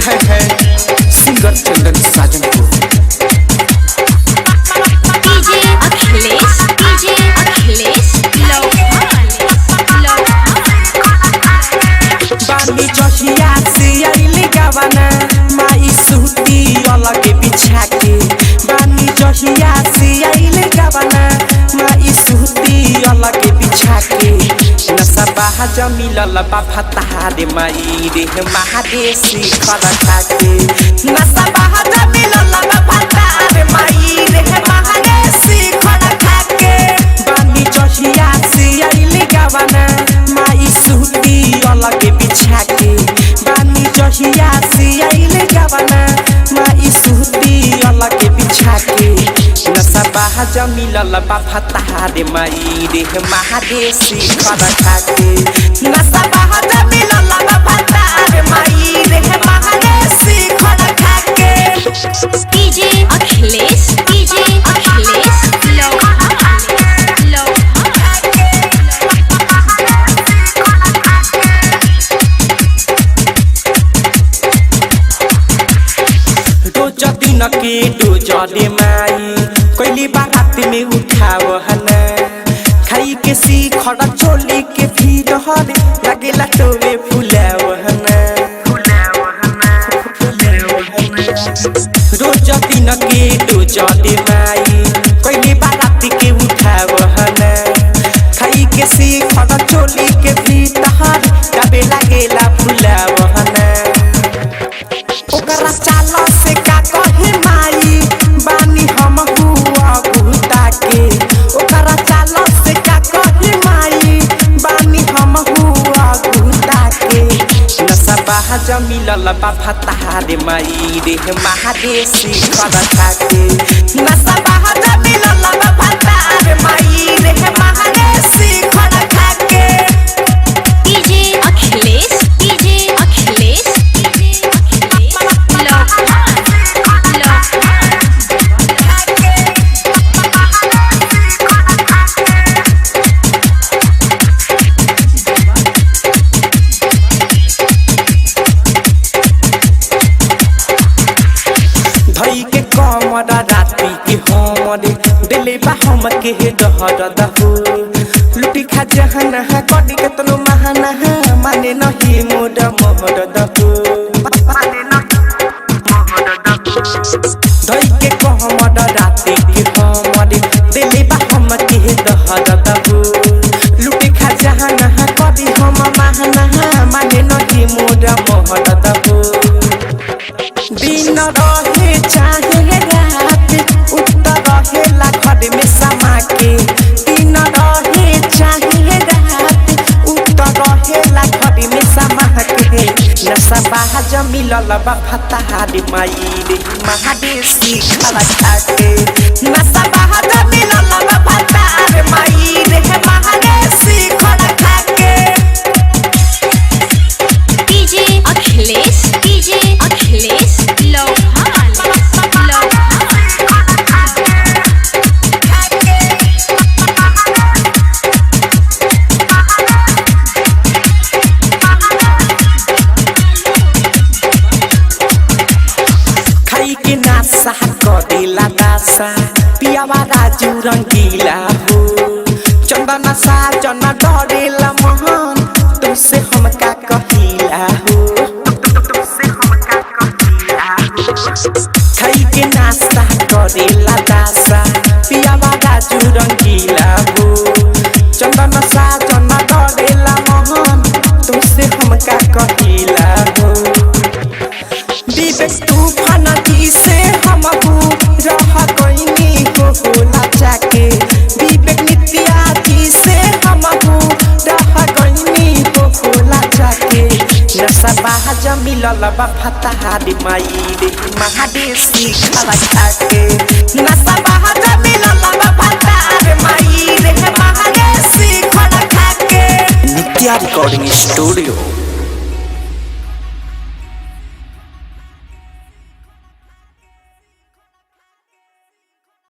है सिंगर चंदन साजन को। डीजे अखिलेश बानी चहिया से आइले गावाना माई सूती अलग बिछा के। बानी चहिया से आइले गावाना माई सूती अलग बिछा के। नशा बाहा जमिलल बाफा तारे माई रे महादेसी खड़ा खाके। नशा बाहा जमिलल बाफा तारे माई रे महादेसी खड़ा खाके। बानी चहिया से आइले गावाना माई सूती अलग बिछा के। बानी चहिया से आइले गावाना माई सूती अलग बिछा के। नशा बाहा जमिलल बाफा तारे माई रे महादेसी खड़ा खाके। नशा बाहा जमिलल बाफा तारे माई रे महादेसी खड़ा खाके। डीजे अखिलेश रोज दिन के डोजरे माई कोइली बारात में उठावहना। खाई के सीखड़ चोली के भीड़ हर लगेला टोवे फुलावहना। रोज दिन के डोजरे माई कोइली बारात के उठावहना। खाई के सीखड़ चोली के भीड़ हर कबे लगेला फुलावहना। ओकरा चाला से का कहे माई बानी हम हुआ भूता के। ओकरा चाला से का कहे माई बानी हम हुआ भूता के। नशा बाहा जमिलल बाफा तारे माई रे महादेसी खड़ा खाके। नशा बाहा जमिलल बाफा तारे माई रे महादेसी खड़ा खाके। डीजे अखिलेश धई के कमर राती के हमरे दिले बा हम के डहर दहु। लुटी खा जहना कटी के तनो महाना माने नहीं मोड मोहर दहु। धई के कमर राती के हमरे दिले बा हम के डहर दहु। लुटी खा जहना कटी हम महाना माने नहीं मोड मोहर दहु। दिन रहे चाहे रात उत्तर रहेला घर में समा के। दिन रहे चाहे रात उत्तर रहेला घर में समा के। नशा बाहा जमिलल बाफा तारे माई रे महादेसी खड़ा खाके। नशा बाहा जमिलल बाफा तारे माई रे महादेसी खड़ा खाके। डीजे अखिलेश खाई के नासा करेला दासा पियावा राजू रंगीला हो। चंदन साजन डरेला मोहन तुमसे हम का कहिला हो। खाई के नाश्ता करेला दासा पियावा राजू रंगीला हो। चंदन साजन डरेला मोहन तुमसे हम का कहिला हो। विवेक तूफान जी से हम रह गईनी होला जाके। विवेक नित्या जी से हम रह गईनी होला जाके। नशा बाहा जमिलल बाफा तारे माई रे महादेसी खड़ा खाके। नशा बाहा जमिलल बाफा तारे माई रे महादेसी खड़ा खाके। नित्या रिकॉर्डिंग स्टूडियो।